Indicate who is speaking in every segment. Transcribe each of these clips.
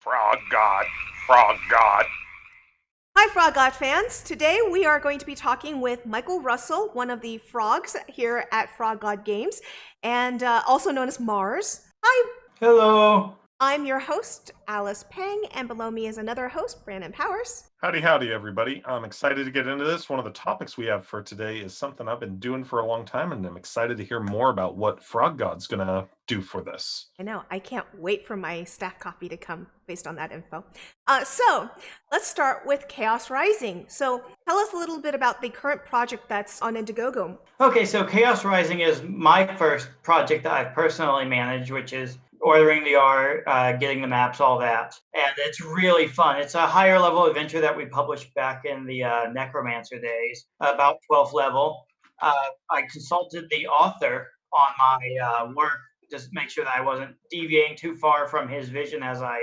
Speaker 1: Frog God, Frog God.
Speaker 2: Hi, Frog God fans! Today we are going to be talking with Michael Russell, one of the frogs here at Frog God Games, and also known as Mars. Hi,
Speaker 3: Hello.
Speaker 2: I'm your host, Alice Peng, and below me is another host, Brandon Powers.
Speaker 1: Howdy, everybody. I'm excited to get into this. One of the topics we have for today is something I've been doing for a long time, and I'm excited to hear more about what Frog God's gonna do for this.
Speaker 2: I know, I can't wait for my staff copy to come based on that info. So, let's start with Chaos Rising. So, tell us a little bit about the current project that's on Indiegogo.
Speaker 3: Okay, so Chaos Rising is my first project that I've personally managed, which is ordering the art, getting the maps, all that. And it's really fun. It's a higher level adventure that we published back in the Necromancer days, about 12th level. I consulted the author on my work, just make sure that I wasn't deviating too far from his vision as I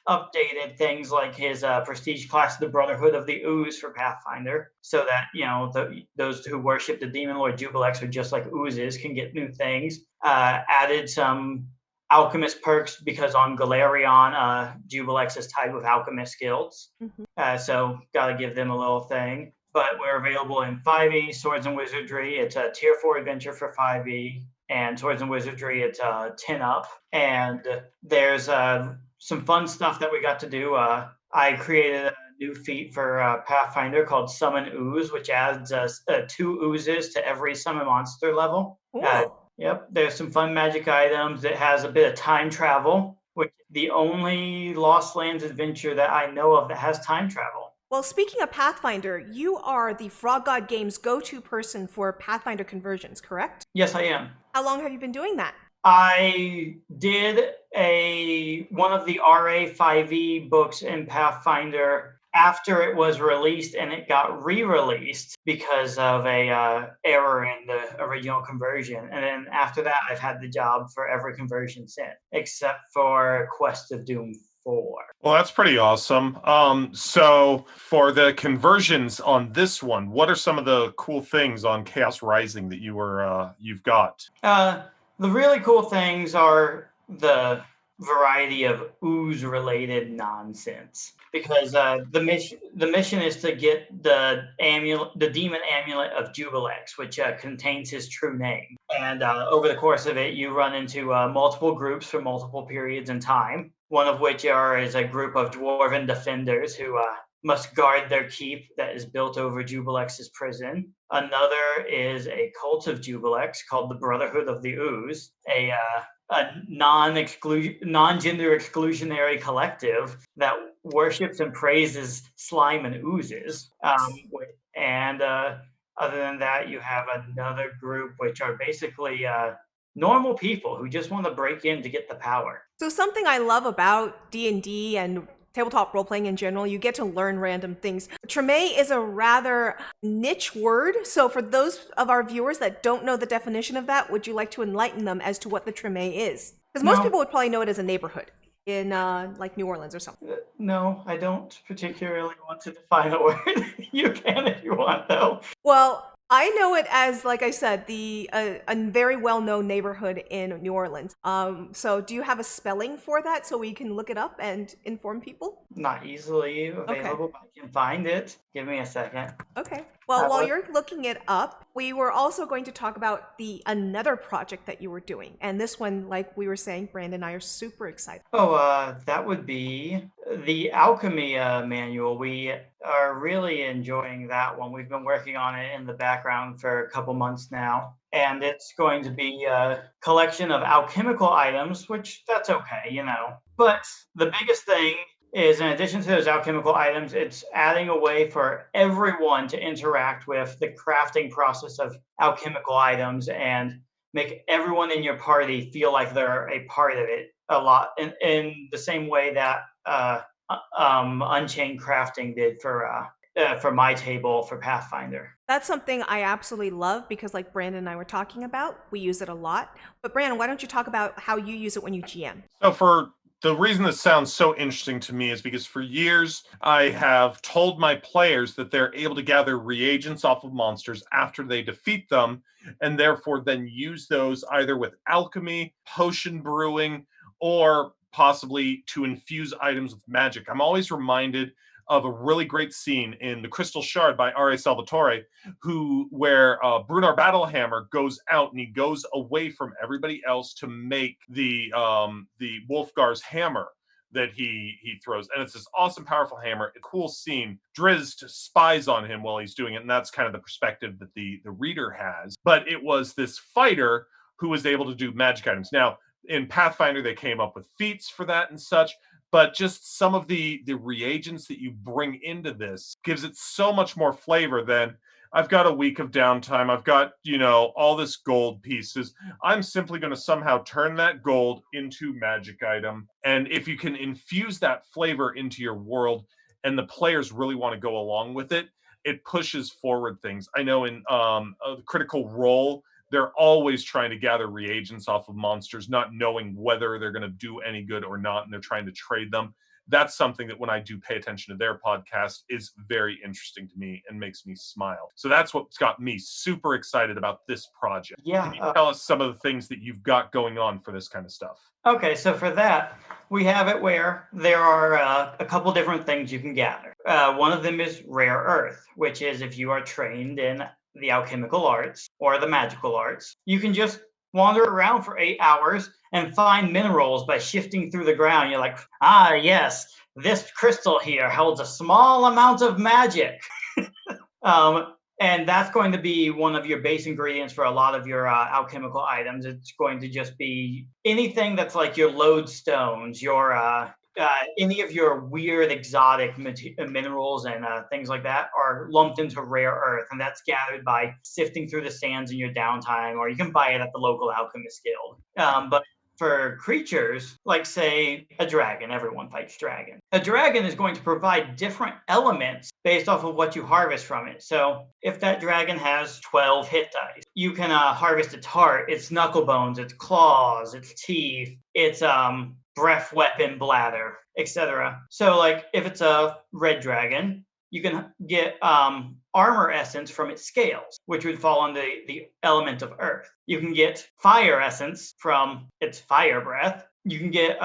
Speaker 3: updated things like his prestige class, the Brotherhood of the Ooze for Pathfinder, so that, you know, those who worship the Demon Lord Jubilex, or just like oozes, can get new things. Added some alchemist perks because on Galarion, Jubilex is tied with alchemist guilds. So gotta give them a little thing. But we're available in 5e, Swords and Wizardry. It's a tier 4 adventure for 5e. And Swords and Wizardry, it's 10 up. And there's some fun stuff that we got to do. I created a new feat for Pathfinder called Summon Ooze, which adds 2 oozes to every summon monster level. Yep, there's some fun magic items. It has a bit of time travel, which is the only Lost Lands adventure that I know of that has time travel.
Speaker 2: Well, speaking of Pathfinder, you are the Frog God Games go-to person for Pathfinder conversions, correct?
Speaker 3: Yes, I am.
Speaker 2: How long have you been doing that?
Speaker 3: I did one of the RA 5e books in Pathfinder after it was released, and it got re-released because of a error in the original conversion. And then after that, I've had the job for every conversion since, except for Quest of Doom 4.
Speaker 1: Well, that's pretty awesome. So for the conversions on this one, what are some of the cool things on Chaos Rising that you've got?
Speaker 3: The really cool things are the variety of ooze-related nonsense, because the mission is to get the demon amulet of Jubilex, which contains his true name. And over the course of it, you run into multiple groups for multiple periods in time. One of which is a group of dwarven defenders who must guard their keep that is built over Jubilex's prison. Another is a cult of Jubilex called the Brotherhood of the Ooze, a non-gender exclusionary collective that worships and praises slime and oozes. And other than that, you have another group which are basically normal people who just want to break in to get the power.
Speaker 2: So something I love about D&D and tabletop role-playing in general, you get to learn random things. Treme is a rather niche word, so for those of our viewers that don't know the definition of that, would you like to enlighten them as to what the Treme is? Because most people would probably know it as a neighborhood in like New Orleans or something.
Speaker 3: No, I don't particularly want to define a word. You can if you want, though.
Speaker 2: Well, I know it as, like I said, a very well-known neighborhood in New Orleans. So do you have a spelling for that so we can look it up and inform people?
Speaker 3: Not easily available, but I can find it. Give me a second.
Speaker 2: Okay. Well, while you're looking it up, we were also going to talk about another project that you were doing. And this one, like we were saying, Brandon and I are super excited.
Speaker 3: Oh, that would be the Alchemy manual. We are really enjoying that one. We've been working on it in the background for a couple months now. And it's going to be a collection of alchemical items, which that's okay, you know. But the biggest thing is, in addition to those alchemical items, it's adding a way for everyone to interact with the crafting process of alchemical items and make everyone in your party feel like they're a part of it a lot, in the same way that Unchained Crafting did for my table for Pathfinder.
Speaker 2: That's something I absolutely love because, like Brandon and I were talking about, we use it a lot. But Brandon, why don't you talk about how you use it when you GM?
Speaker 1: So the reason this sounds so interesting to me is because for years I have told my players that they're able to gather reagents off of monsters after they defeat them, and therefore then use those either with alchemy, potion brewing, or possibly to infuse items with magic. I'm always reminded of a really great scene in The Crystal Shard by R.A. Salvatore, where Brunar Battlehammer goes out and he goes away from everybody else to make the Wolfgar's hammer that he throws, and it's this awesome, powerful hammer. A cool scene. Drizzt spies on him while he's doing it, and that's kind of the perspective that the reader has. But it was this fighter who was able to do magic items. Now, in Pathfinder, they came up with feats for that and such, but just some of the reagents that you bring into this gives it so much more flavor than I've got a week of downtime. I've got, all this gold pieces. I'm simply going to somehow turn that gold into magic item. And if you can infuse that flavor into your world and the players really want to go along with it, it pushes forward things. I know in Critical Role, they're always trying to gather reagents off of monsters, not knowing whether they're going to do any good or not, and they're trying to trade them. That's something that when I do pay attention to their podcast is very interesting to me and makes me smile. So that's what's got me super excited about this project.
Speaker 3: Yeah.
Speaker 1: Can you tell us some of the things that you've got going on for this kind of stuff?
Speaker 3: Okay, so for that, we have it where there are a couple different things you can gather. One of them is rare earth, which is if you are trained in the alchemical arts or the magical arts, you can just wander around for 8 hours and find minerals by shifting through the ground. You're like, yes, this crystal here holds a small amount of magic. And that's going to be one of your base ingredients for a lot of your alchemical items. It's going to just be anything that's like your lodestones, your any of your weird exotic minerals and things like that are lumped into rare earth, and that's gathered by sifting through the sands in your downtime, or you can buy it at the local alchemist guild. But for creatures, like say a dragon, everyone fights dragon. A dragon is going to provide different elements based off of what you harvest from it. So if that dragon has 12 hit dice, you can harvest its heart, its knuckle bones, its claws, its teeth, its breath weapon bladder, etc. So like if it's a red dragon, you can get armor essence from its scales, which would fall under the element of earth. You can get fire essence from its fire breath. You can get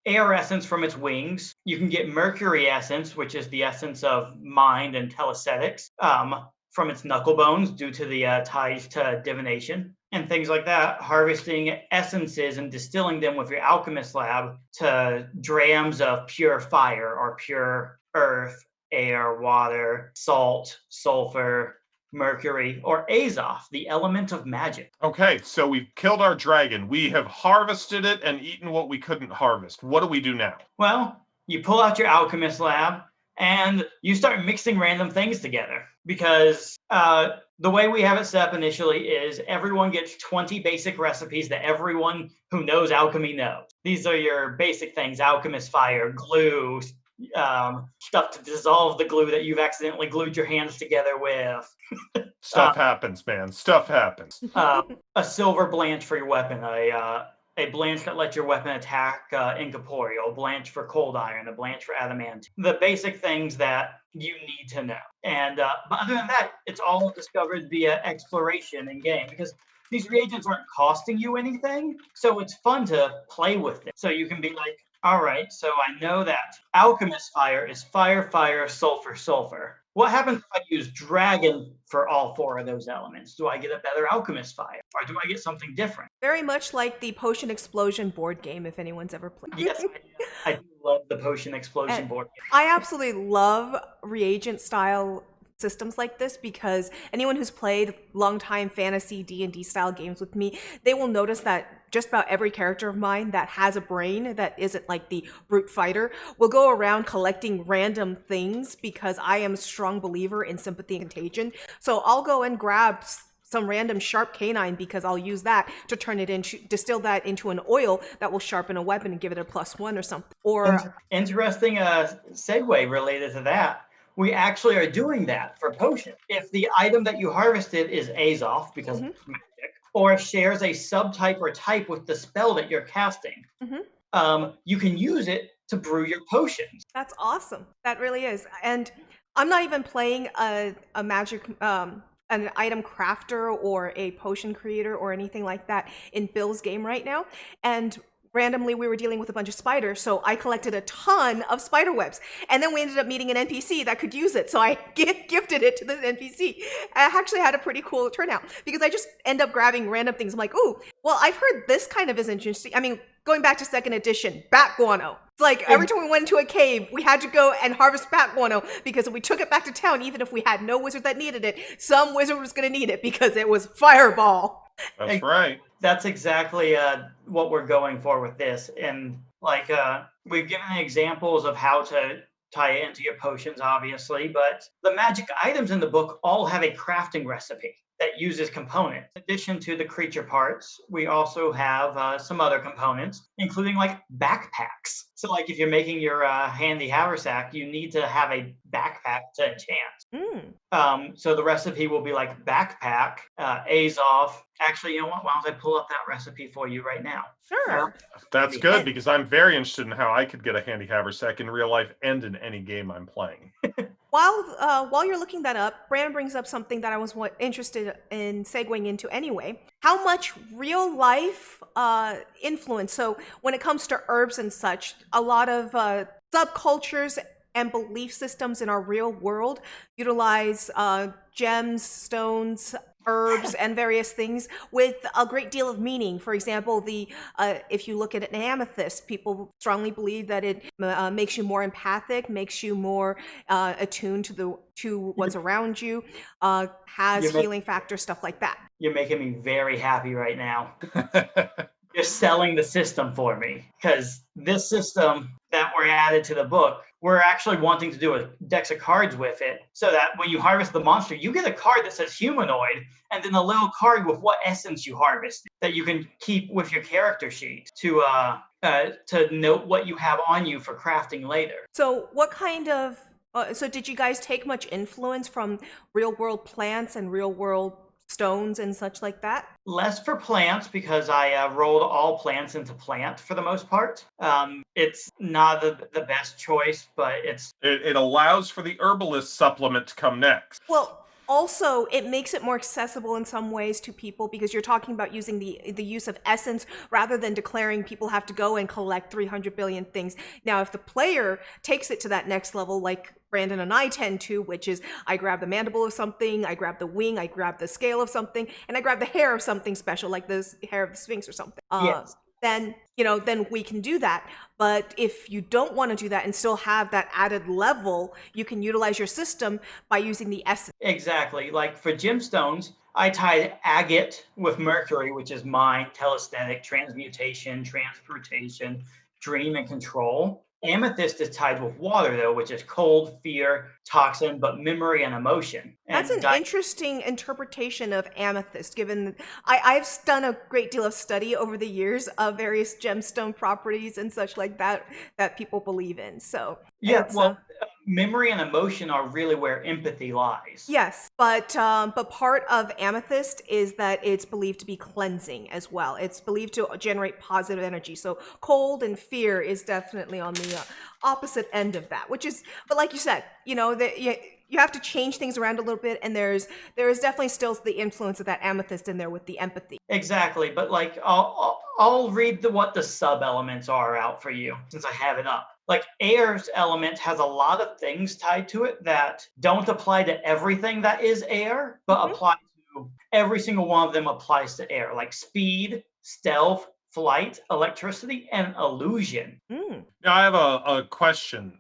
Speaker 3: air essence from its wings. You can get mercury essence, which is the essence of mind and telesthetics, from its knuckle bones due to the ties to divination and things like that. Harvesting essences and distilling them with your alchemist lab to drams of pure fire or pure earth, air, water, salt, sulfur, mercury, or Azoth, the element of magic.
Speaker 1: Okay, so we've killed our dragon. We have harvested it and eaten what we couldn't harvest. What do we do now?
Speaker 3: Well, you pull out your alchemist lab and you start mixing random things together, because the way we have it set up initially is everyone gets 20 basic recipes that everyone who knows alchemy knows. These are your basic things: alchemist fire, glue, stuff to dissolve the glue that you've accidentally glued your hands together with.
Speaker 1: Stuff happens, man. Stuff happens.
Speaker 3: A silver blanch for your weapon, a blanch that lets your weapon attack incorporeal, a blanch for cold iron, a blanch for adamant. The basic things that you need to know. And but other than that, it's all discovered via exploration in game, because these reagents aren't costing you anything, so it's fun to play with them. So you can be like, all right, so I know that alchemist fire is fire, fire, sulfur, sulfur. What happens if I use dragon for all 4 of those elements? Do I get a better alchemist fire, or do I get something different?
Speaker 2: Very much like the Potion Explosion board game, if anyone's ever played.
Speaker 3: Yes, I do love the Potion Explosion board game.
Speaker 2: I absolutely love reagent style systems like this, because anyone who's played longtime fantasy D&D style games with me, they will notice that just about every character of mine that has a brain that isn't like the brute fighter will go around collecting random things, because I am a strong believer in sympathy and contagion. So I'll go and grab some random sharp canine, because I'll use that to turn it into, distill that into an oil that will sharpen a weapon and give it a +1 or something. Or
Speaker 3: interesting segue related to that. We actually are doing that for potion. If the item that you harvested is Azoth, because it's magic, or shares a subtype or type with the spell that you're casting, you can use it to brew your potions.
Speaker 2: That's awesome. That really is. And I'm not even playing a magic, an item crafter or a potion creator or anything like that in Bill's game right now. And randomly we were dealing with a bunch of spiders, so I collected a ton of spider webs, and then we ended up meeting an NPC that could use it, so I gifted it to the NPC. I actually had a pretty cool turnout because I just end up grabbing random things. I'm like, ooh, well, I've heard this kind of is interesting. I mean, going back to second edition, bat guano. It's like every time we went into a cave, we had to go and harvest bat guano because if we took it back to town, even if we had no wizard that needed it, some wizard was going to need it because it was fireball.
Speaker 1: That's right.
Speaker 3: That's exactly what we're going for with this. And like we've given examples of how to tie it into your potions, obviously, but the magic items in the book all have a crafting recipe that uses components. In addition to the creature parts, we also have some other components, including like backpacks. So like if you're making your handy haversack, you need to have a backpack to enchant. So the recipe will be like backpack, Azov. Actually, you know what? Why don't I pull up that recipe for you right now?
Speaker 2: Sure.
Speaker 1: That's good because I'm very interested in how I could get a handy haversack in real life and in any game I'm playing.
Speaker 2: While you're looking that up, Brandon brings up something that I was interested in segueing into anyway. How much real life influence? So when it comes to herbs and such, a lot of subcultures and belief systems in our real world utilize gems, stones, herbs, and various things with a great deal of meaning. For example, if you look at an amethyst, people strongly believe that it makes you more empathic, makes you more attuned to what's around you, has healing factors, stuff like that.
Speaker 3: You're making me very happy right now. You're selling the system for me because this system that we're added to the book, we're actually wanting to do a deck of cards with it so that when you harvest the monster, you get a card that says humanoid and then a little card with what essence you harvested that you can keep with your character sheet to note what you have on you for crafting later.
Speaker 2: So what kind of, so did you guys take much influence from real world plants and real world stones and such like that?
Speaker 3: Less for plants because I rolled all plants into plant for the most part. It's not the best choice, but
Speaker 1: it allows for the herbalist supplement to come next.
Speaker 2: Well, also, it makes it more accessible in some ways to people because you're talking about using the use of essence rather than declaring people have to go and collect 300 billion things. Now, if the player takes it to that next level, like Brandon and I tend to, which is I grab the mandible of something, I grab the wing, I grab the scale of something, and I grab the hair of something special, like the hair of the Sphinx or something.
Speaker 3: Yes.
Speaker 2: Then we can do that. But if you don't want to do that and still have that added level, you can utilize your system by using the essence.
Speaker 3: Exactly. Like for gemstones, I tied agate with mercury, which is mind, telesthetic, transmutation, transportation, dream, and control. Amethyst is tied with water, though, which is cold, fear, toxin, but memory and emotion.
Speaker 2: That's an interesting interpretation of amethyst, given I've done a great deal of study over the years of various gemstone properties and such like that people believe in. So
Speaker 3: yeah, memory and emotion are really where empathy lies.
Speaker 2: Yes, but part of amethyst is that it's believed to be cleansing as well. It's believed to generate positive energy. So cold and fear is definitely on the opposite end of that, but like you said, you have to change things around a little bit, and there is definitely still the influence of that amethyst in there with the empathy.
Speaker 3: Exactly, but like I'll read what the sub elements are out for you since I have it up. Like air's element has a lot of things tied to it that don't apply to everything that is air, but apply to every single one of them applies to air, like speed, stealth, flight, electricity, and illusion.
Speaker 1: Now I have a question.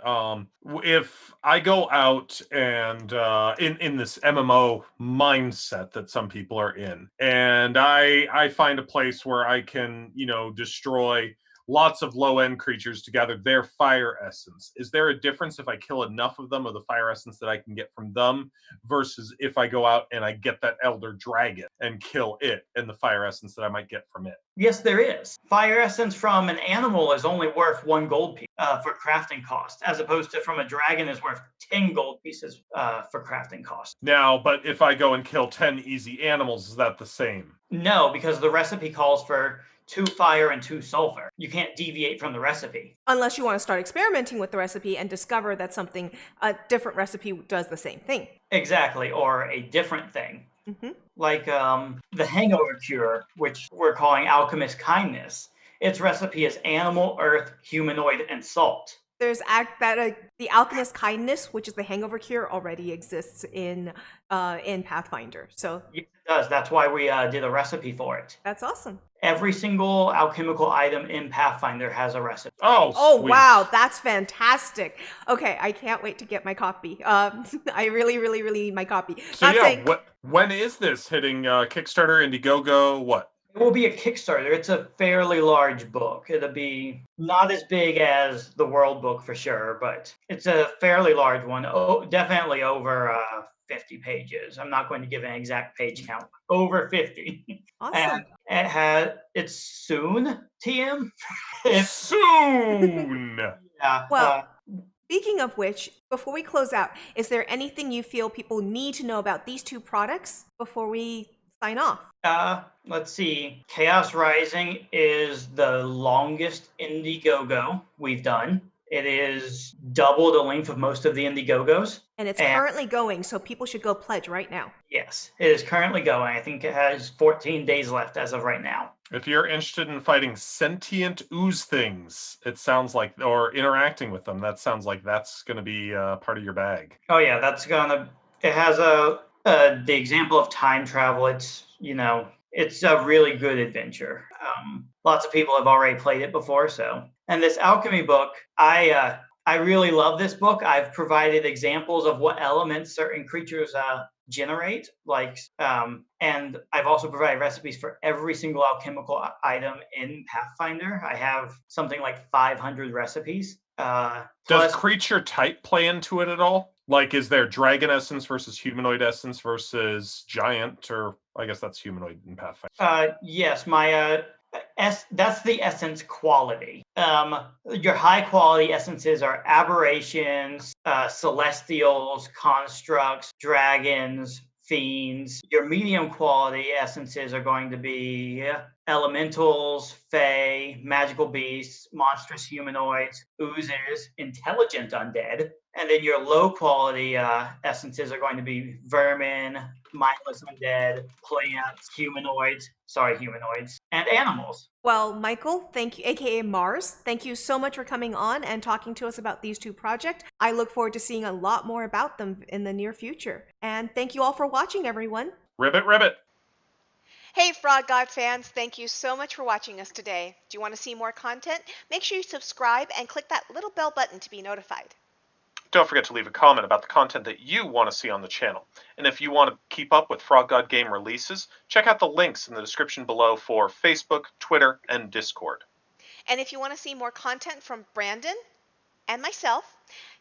Speaker 1: If I go out and in this MMO mindset that some people are in, and I find a place where I can, destroy lots of low-end creatures to gather their fire essence. Is there a difference if I kill enough of them of the fire essence that I can get from them versus if I go out and I get that elder dragon and kill it and the fire essence that I might get from it?
Speaker 3: Yes, there is. Fire essence from an animal is only worth 1 gold piece for crafting cost, as opposed to from a dragon is worth 10 gold pieces for crafting cost.
Speaker 1: Now, but if I go and kill 10 easy animals, is that the same?
Speaker 3: No, because the recipe calls for 2 fire and 2 sulfur. You can't deviate from the recipe.
Speaker 2: Unless you want to start experimenting with the recipe and discover that a different recipe does the same thing.
Speaker 3: Exactly, or a different thing. Like the hangover cure, which we're calling alchemist kindness, its recipe is animal, earth, humanoid, and salt.
Speaker 2: There's the alchemist's kindness, which is the hangover cure, already exists in Pathfinder. So
Speaker 3: Yes, it does. That's why we did a recipe for it.
Speaker 2: that's awesome.
Speaker 3: Every single alchemical item in Pathfinder has a recipe.
Speaker 2: Oh,
Speaker 1: sweet.
Speaker 2: wow, that's fantastic. Okay, I can't wait to get my copy. I really, really, really need my copy.
Speaker 1: So when is this hitting Kickstarter, Indiegogo, what?
Speaker 3: It will be a Kickstarter. It's a fairly large book. It'll be not as big as the World Book for sure, but it's a fairly large one. Oh, definitely over 50 pages. I'm not going to give an exact page count. Over 50.
Speaker 2: Awesome.
Speaker 3: And it's soon, TM.
Speaker 1: Soon.
Speaker 3: Yeah.
Speaker 2: Well, speaking of which, before we close out, is there anything you feel people need to know about these two products before we sign off?
Speaker 3: Let's see. Chaos Rising is the longest Indiegogo we've done. It is double the length of most of the Indiegogos.
Speaker 2: And it's currently going, so people should go pledge right now.
Speaker 3: Yes, it is currently going. I think it has 14 days left as of right now.
Speaker 1: If you're interested in fighting sentient ooze things, it sounds like, or interacting with them, that sounds like that's going to be part of your bag.
Speaker 3: Oh yeah, it has the example of time travel. It's a really good adventure. Lots of people have already played it before, and this alchemy book, I really love this book. I've provided examples of what elements certain creatures generate, and I've also provided recipes for every single alchemical item in Pathfinder. I have something like 500 recipes.
Speaker 1: Does creature type play into it at all? Like, is there dragon essence versus humanoid essence versus giant, or I guess that's humanoid in Pathfinder?
Speaker 3: Yes, that's the essence quality. Your high quality essences are aberrations, celestials, constructs, dragons, fiends. Your medium quality essences are going to be elementals, fae, magical beasts, monstrous humanoids, oozes, intelligent undead. And then your low quality essences are going to be vermin, mindless undead, plants, humanoids, and animals.
Speaker 2: Well, Michael, thank you, aka Mars. Thank you so much for coming on and talking to us about these two projects. I look forward to seeing a lot more about them in the near future. And thank you all for watching, everyone.
Speaker 1: Ribbit, ribbit.
Speaker 4: Hey Frog God fans, thank you so much for watching us today. Do you want to see more content? Make sure you subscribe and click that little bell button to be notified.
Speaker 1: Don't forget to leave a comment about the content that you want to see on the channel. And if you want to keep up with Frog God Game releases, check out the links in the description below for Facebook, Twitter, and Discord.
Speaker 4: And if you want to see more content from Brandon and myself,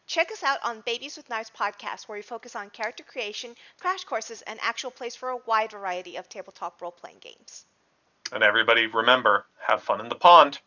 Speaker 4: check us out on Babies with Knives podcast, where we focus on character creation, crash courses, and actual plays for a wide variety of tabletop role-playing games.
Speaker 1: And everybody, remember, have fun in the pond.